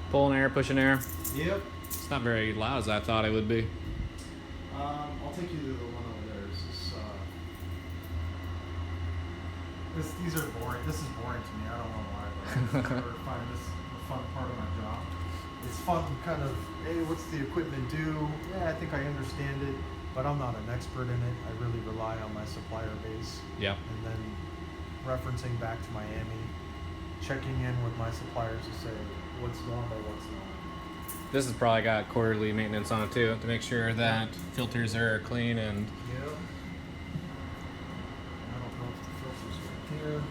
Pulling air, pushing air. Yep. It's not very loud as I thought it would be. I'll take you to the one over there. These are boring. This is boring to me. I don't know why, but I never find this the fun part of my job. It's fun, kind of. Hey, what's the equipment do? Yeah, I think I understand it, but I'm not an expert in it. I really rely on my supplier base. Yeah. And then referencing back to Miami, checking in with my suppliers to say what's normal, what's not. This has probably got quarterly maintenance on it too, to make sure that filters are clean and. Yep. I don't know if the filter's right here.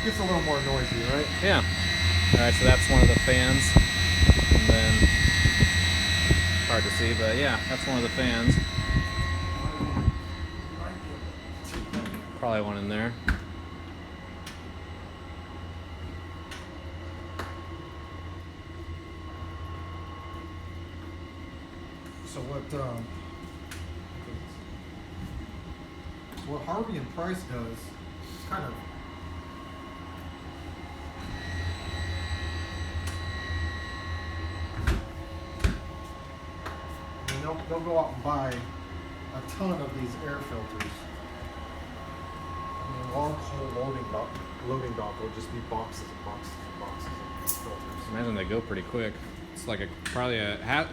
Gets a little more noisy, right? Yeah. All right, so that's one of the fans, and then hard to see, but yeah, that's one of the fans. Probably one in there. So what Harvey and Price does is kind of they'll go out and buy a ton of these air filters. I mean, long whole loading dock will just be boxes and boxes and boxes of these filters. Imagine they go pretty quick. It's like probably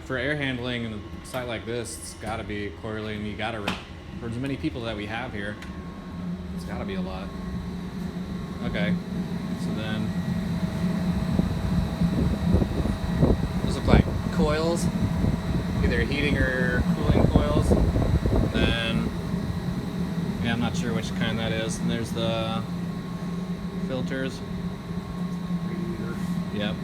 for air handling in a site like this. It's got to be quarterly, and you got to for as many people that we have here, it's got to be a lot. Okay, so then those look like coils, either heating or cooling coils. Then yeah, I'm not sure which kind that is. And there's the filters. Radiator. Yep.